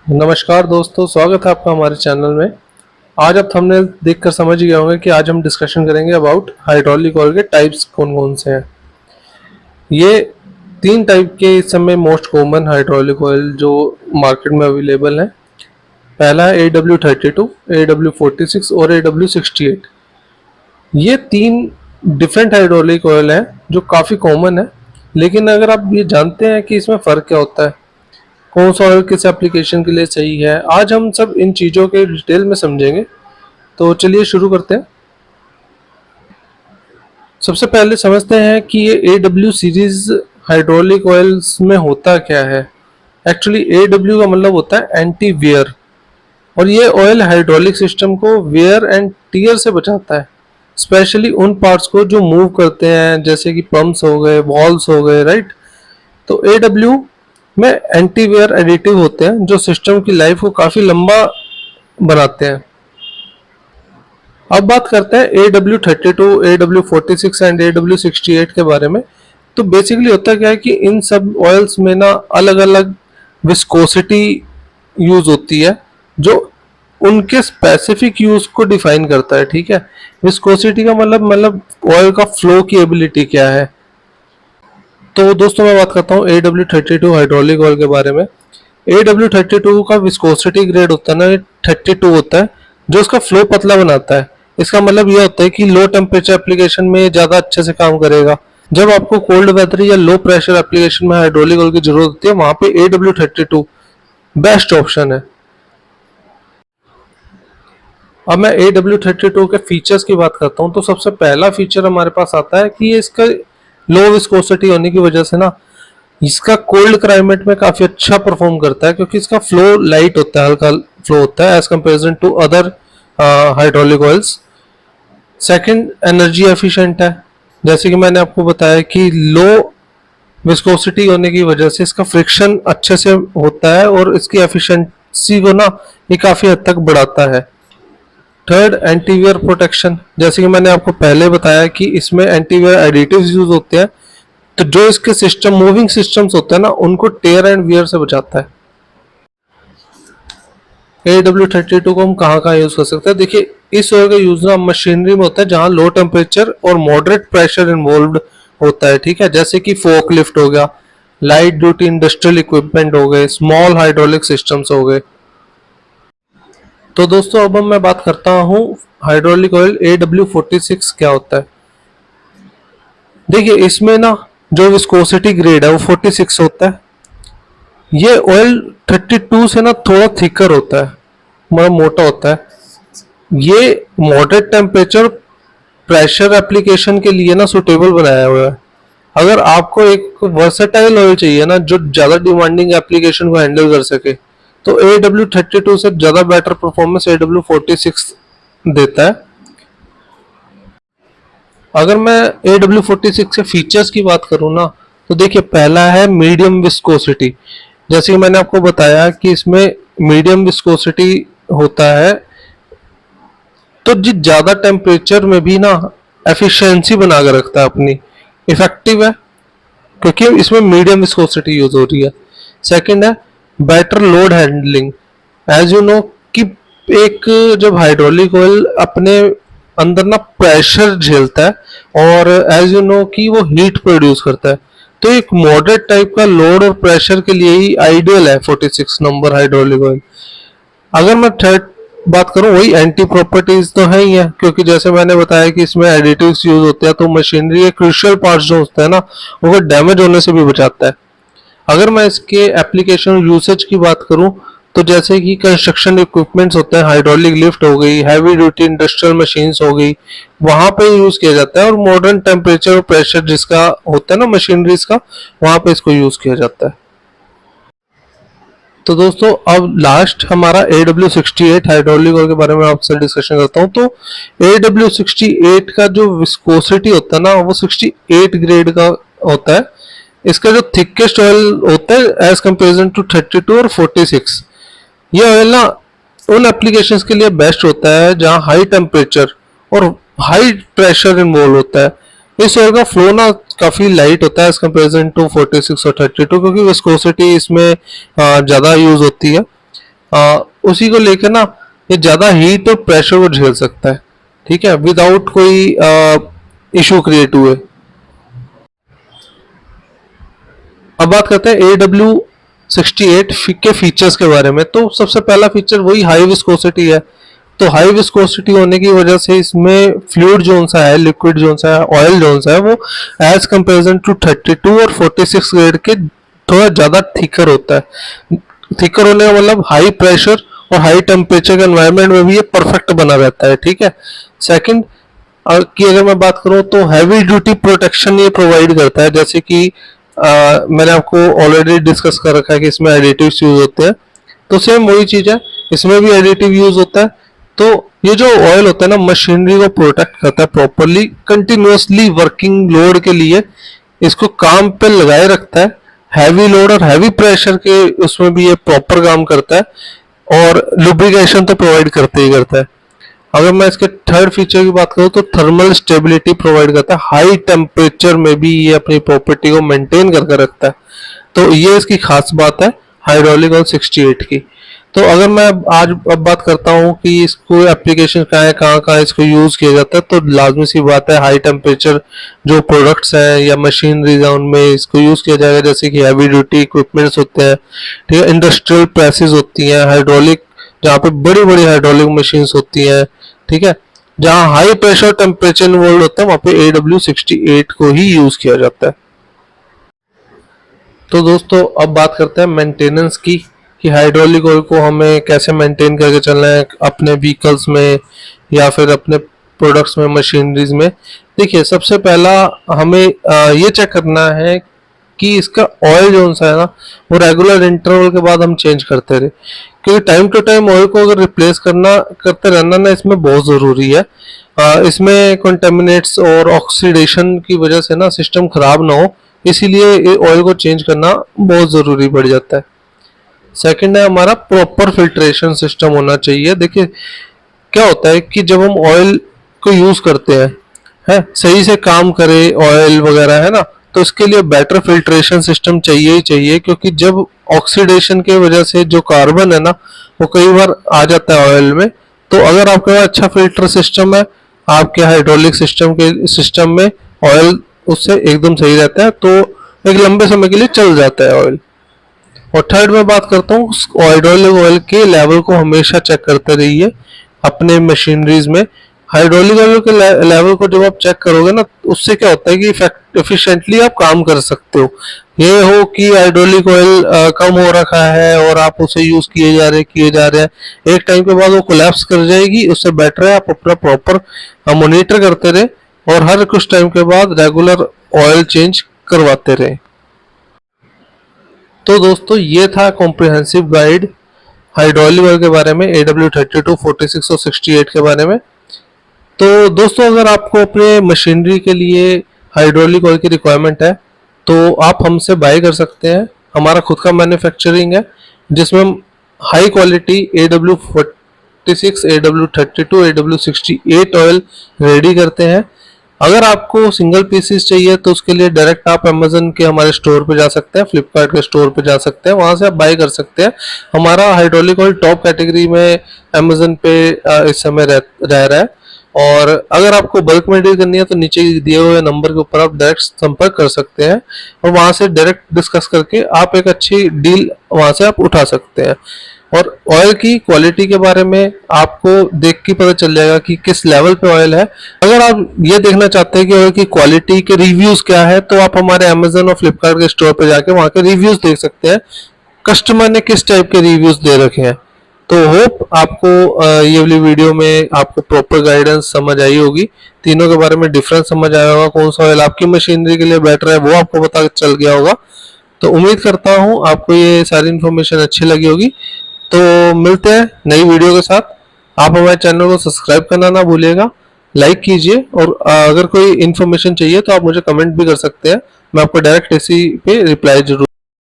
नमस्कार दोस्तों, स्वागत है आपका हमारे चैनल में। आज आप थंबनेल देखकर समझ गए होंगे कि आज हम डिस्कशन करेंगे अबाउट हाइड्रोलिक ऑयल के टाइप्स कौन कौन से हैं। ये तीन टाइप के इस समय मोस्ट कॉमन हाइड्रोलिक ऑयल जो मार्केट में अवेलेबल हैं। पहला है AW32, AW46 और AW68। ये तीन डिफरेंट हाइड्रोलिक ऑयल हैं जो काफ़ी कॉमन है, लेकिन अगर आप ये जानते हैं कि इसमें फ़र्क क्या होता है, कौन सा ऑयल किस एप्लीकेशन के लिए सही है, आज हम सब इन चीज़ों के डिटेल में समझेंगे। तो चलिए शुरू करते हैं। सबसे पहले समझते हैं कि ये AW सीरीज हाइड्रोलिक ऑयल्स में होता क्या है। एक्चुअली AW का मतलब होता है एंटी वेयर, और ये ऑयल हाइड्रोलिक सिस्टम को वेयर एंड टियर से बचाता है, स्पेशली उन पार्ट्स को जो मूव करते हैं, जैसे कि पंप्स हो गए, वॉल्व्स हो गए, राइट। तो AW में एंटीवेयर एडिटिव होते हैं जो सिस्टम की लाइफ को काफ़ी लंबा बनाते हैं। अब बात करते हैं AW32, AW46 एंड AW68 के बारे में। तो बेसिकली होता क्या है कि इन सब ऑयल्स में ना अलग अलग विस्कोसिटी यूज होती है जो उनके स्पेसिफिक यूज को डिफाइन करता है, ठीक है। विस्कोसिटी का मतलब ऑयल का फ्लो की एबिलिटी क्या है। तो दोस्तों मैं बात करता हूँ AW32 हाइड्रोलिक ऑयल के बारे में। AW32 का विस्कोसिटी ग्रेड होता है ना, ये 32 होता है, जो उसका फ्लो पतला बनाता है। इसका मतलब ये होता है कि लो टेम्परेचर एप्लीकेशन में ज़्यादा अच्छे से काम करेगा। जब आपको कोल्ड वेदर या लो प्रेशर एप्लीकेशन में हाइड्रोलिक ऑयल की जरूरत होती है, वहाँ पे AW32 बेस्ट ऑप्शन है। अब मैं AW32 के फीचर्स की बात करता हूँ। तो सबसे पहला फीचर हमारे पास आता है कि ये इसका लो विस्कोसिटी होने की वजह से ना इसका कोल्ड क्लाइमेट में काफी अच्छा परफॉर्म करता है, क्योंकि इसका फ्लो लाइट होता है, हल्का फ्लो होता है as comparison to other hydraulic oils. Second, energy efficient है। जैसे कि मैंने आपको बताया कि लो विस्कोसिटी होने की वजह से इसका फ्रिक्शन अच्छे से होता है और इसकी एफिशिएंसी को ना ये काफी हद तक बढ़ाता है। Third, anti wear protection. जैसे कि मैंने आपको पहले बताया कि इसमें एंटीवियर एडिटिव्स यूज होते हैं, तो जो इसके सिस्टम मूविंग सिस्टम्स होते हैं ना, उनको टेयर एंड वियर से बचाता है। AW32 को हम कहाँ कहाँ यूज कर सकते हैं। देखिए, इस ऑयल का यूज ना मशीनरी में होता है जहाँ लो टेम्परेचर और मॉडरेट प्रेशर इन्वॉल्व होता है, ठीक है। जैसे कि फोक लिफ्ट हो गया, लाइट ड्यूटी इंडस्ट्रियल इक्विपमेंट हो गए, स्मॉल हाइड्रोलिक सिस्टम्स हो गए। तो दोस्तों अब मैं बात करता हूँ हाइड्रोलिक ऑयल AW46 क्या होता है। देखिए, इसमें ना जो विस्कोसिटी ग्रेड है वो 46 होता है। ये ऑयल 32 से ना थोड़ा थिकर होता है, मतलब मोटा होता है। ये मॉडरेट टेम्परेचर प्रेशर एप्लीकेशन के लिए ना सुटेबल बनाया हुआ है। अगर आपको एक वर्सेटाइल ऑयल चाहिए ना जो ज़्यादा डिमांडिंग एप्लीकेशन को हैंडल कर सके, तो AW32 से ज़्यादा बेटर परफॉर्मेंस AW46 देता है। अगर मैं AW46 के फीचर्स की बात करूँ ना, तो देखिए, पहला है मीडियम विस्कोसिटी। जैसे कि मैंने आपको बताया कि इसमें मीडियम विस्कोसिटी होता है, तो जी ज़्यादा टेम्परेचर में भी ना एफिशिएंसी बना कर रखता है अपनी, इफेक्टिव है क्योंकि इसमें मीडियम विस्कोसिटी यूज हो रही है। सेकंड है better load handling. As you know कि एक जब हाइड्रोलिक ऑयल अपने अंदर ना प्रेशर झेलता है और एज यू नो कि वो हीट प्रोड्यूस करता है, तो एक मॉडरेट टाइप का लोड और प्रेशर के लिए ही आइडियल है 46 नंबर हाइड्रोलिक ऑयल। अगर मैं थर्ड बात करूं, वही एंटी प्रॉपर्टीज तो है ही है, क्योंकि जैसे मैंने बताया कि इसमें एडिटिव्स यूज होते हैं, तो मशीनरी के क्रूशियल पार्ट्स जो होते हैं ना, वो डैमेज होने से भी बचाता है। अगर मैं इसके एप्लीकेशन यूसेज की बात करूं, तो जैसे कि कंस्ट्रक्शन इक्विपमेंट्स होते हैं, हाइड्रोलिक लिफ्ट हो गई, हैवी ड्यूटी इंडस्ट्रियल मशीन्स हो गई, वहां पे यूज किया जाता है। और मॉडर्न टेम्परेचर और प्रेशर जिसका होता है ना मशीनरीज का, वहां पे इसको यूज किया जाता है। तो दोस्तों अब लास्ट हमारा AW68 हाइड्रोलिक ऑयल के बारे में आपसे डिस्कशन करता हूँ। तो AW68 का जो विस्कोसिटी होता है ना, वो 68 ग्रेड का होता है। इसका जो थिकेस्ट ऑयल होता है एज कंपेरिजन टू 32 और 46, ये ऑयल ना उन एप्लीकेशंस के लिए बेस्ट होता है जहां हाई टेम्परेचर और हाई प्रेशर इन्वॉल्व होता है। इस ऑयल का फ्लो ना काफ़ी लाइट होता है एज कंपेरिजन टू 46 और 32, क्योंकि विस्कोसिटी इसमें ज़्यादा यूज होती है। उसी को लेकर ना ये ज़्यादा हीट और प्रेशर को झेल सकता है, ठीक है, विदाउट कोई इशू क्रिएट हुए। अब बात करते हैं AW68 के फीचर्स के बारे में। तो सबसे पहला फीचर वही हाई विस्कोसिटी है। तो हाई विस्कोसिटी होने की वजह से इसमें फ्लूइड जोन सा है, लिक्विड जोन सा है, ऑयल जोन सा है, वो एज कंपेरिजन टू 32 और 46 ग्रेड के थोड़ा ज़्यादा थिकर होता है। थिकर होने का मतलब हाई प्रेशर और हाई टेम्परेचर के एनवायरनमेंट में भी ये परफेक्ट बना रहता है, ठीक है। सेकंड की अगर मैं बात करूं तो हैवी ड्यूटी प्रोटेक्शन ये प्रोवाइड करता है, जैसे कि मैंने आपको ऑलरेडी डिस्कस कर रखा है कि इसमें एडिटिव्स यूज होते हैं, तो सेम वही चीज है, इसमें भी एडिटिव यूज होता है। तो ये जो ऑयल होता है ना, मशीनरी को प्रोटेक्ट करता है प्रॉपरली, कंटिन्यूअसली वर्किंग लोड के लिए इसको काम पे लगाए रखता है। हैवी लोड और हैवी प्रेशर के उसमें भी ये प्रॉपर काम करता है, और लुब्रिकेशन तो प्रोवाइड करते ही करता है। अगर मैं इसके थर्ड फीचर की बात करूं तो थर्मल स्टेबिलिटी प्रोवाइड करता है, हाई टेम्परेचर में भी ये अपनी प्रॉपर्टी को मेंटेन करके रखता है। तो ये इसकी खास बात है हाइड्रोलिक ऑयल 68 की। तो अगर मैं आज अब बात करता हूँ कि इसको एप्लीकेशन क्या है, कहाँ कहाँ इसको यूज किया जाता है, तो लाजमी सी बात है हाई टेम्परेचर जो प्रोडक्ट्स हैं या मशीनरीज हैं उनमें इसको यूज किया जाएगा, जैसे कि हैवी ड्यूटी इक्विपमेंट्स होते हैं, ठीक है, इंडस्ट्रियल प्रेसेस होती हैं, हाइड्रोलिक जहाँ पे बड़ी बड़ी हाइड्रोलिक मशीन्स होती हैं, ठीक है, जहाँ हाई प्रेशर टेम्परेचर इन्वॉल्व होता है वहाँ पे AW68 को ही यूज किया जाता है। तो दोस्तों अब बात करते हैं मेंटेनेंस की, कि हाइड्रोलिक ऑयल को हमें कैसे मेंटेन करके चलना है अपने व्हीकल्स में या फिर अपने प्रोडक्ट्स में, मशीनरीज में। देखिए सबसे पहला हमें ये चेक करना है कि इसका ऑयल जो सा है ना वो रेगुलर इंटरवल के बाद हम चेंज करते रहे, क्योंकि टाइम टू टाइम ऑयल को अगर रिप्लेस करते रहना ना इसमें बहुत ज़रूरी है। इसमें कंटेमिनेट्स और ऑक्सीडेशन की वजह से ना सिस्टम खराब ना हो, इसीलिए ऑयल को चेंज करना बहुत ज़रूरी पड़ जाता है। सेकंड है हमारा प्रॉपर फिल्ट्रेशन सिस्टम होना चाहिए। देखिए क्या होता है कि जब हम ऑयल को यूज़ करते हैं, है सही से काम करे ऑयल वगैरह, है ना, तो इसके लिए बेटर फिल्ट्रेशन सिस्टम चाहिए ही चाहिए, क्योंकि जब ऑक्सीडेशन की वजह से जो कार्बन है ना वो कई बार आ जाता है ऑयल में, तो अगर आपके पास अच्छा फिल्टर सिस्टम है आपके हाइड्रोलिक सिस्टम में ऑयल उससे एकदम सही रहता है, तो एक लंबे समय के लिए चल जाता है ऑयल। और थर्ड में बात करता हूँ हाइड्रोलिक ऑयल के लेवल को हमेशा चेक करते रहिए अपने मशीनरीज में। हाइड्रोलिक ऑयल के लेवल को जब आप चेक करोगे ना, उससे क्या होता है कि एफिशिएंटली आप काम कर सकते हो। ये हो कि हाइड्रोलिक ऑयल कम हो रखा है और आप उसे यूज किए जा रहे हैं, एक टाइम के बाद वो कोलैप्स कर जाएगी, उससे बेटर है आप अपना प्रॉपर मॉनिटर करते रहे और हर कुछ टाइम के बाद रेगुलर ऑयल चेंज करवाते रहे। तो दोस्तों ये था कॉम्प्रिहेंसिव गाइड हाइड्रोलिक ऑयल के बारे में, AW32, 46 और 68 के बारे में। तो दोस्तों अगर आपको अपने मशीनरी के लिए हाइड्रोलिक ऑयल की रिक्वायरमेंट है तो आप हमसे बाय कर सकते हैं। हमारा खुद का मैन्युफैक्चरिंग है जिसमें हम high quality AW46, AW32, AW68 oil ready करते हैं। अगर आपको सिंगल पीसेस चाहिए तो उसके लिए डायरेक्ट आप अमेजन के हमारे स्टोर पे जा सकते हैं, फ्लिपकार्ट के स्टोर पे जा सकते हैं, वहां से आप बाय कर सकते हैं। हमारा हाइड्रोलिक ऑयल टॉप कैटेगरी में अमेजन पे इस समय रह रहा है। और अगर आपको बल्क में डील करनी है तो नीचे दिए हुए नंबर के ऊपर आप डायरेक्ट संपर्क कर सकते हैं और वहां से डायरेक्ट डिस्कस करके आप एक अच्छी डील वहां से आप उठा सकते हैं। और ऑयल की क्वालिटी के बारे में आपको देख के पता चल जाएगा कि किस लेवल पे ऑयल है। अगर आप ये देखना चाहते हैं कि ऑयल की क्वालिटी के रिव्यूज क्या है तो आप हमारे अमेजन और फ्लिपकार्ट के स्टोर पे जाके वहां के रिव्यूज देख सकते हैं, कस्टमर ने किस टाइप के रिव्यूज दे रखे हैं। तो होप आपको ये वाली वीडियो में आपको प्रॉपर गाइडेंस समझ आई होगी, तीनों के बारे में डिफरेंस समझ आया होगा, कौन सा ऑयल आपकी मशीनरी के लिए बेटर है वो आपको पता चल गया होगा। तो उम्मीद करता हूँ आपको ये सारी इन्फॉर्मेशन अच्छी लगी होगी। तो मिलते हैं नई वीडियो के साथ। आप हमारे चैनल को सब्सक्राइब करना ना भूलिएगा, लाइक कीजिए और अगर कोई इन्फॉर्मेशन चाहिए तो आप मुझे कमेंट भी कर सकते हैं, मैं आपको डायरेक्ट इसी पे रिप्लाई जरूर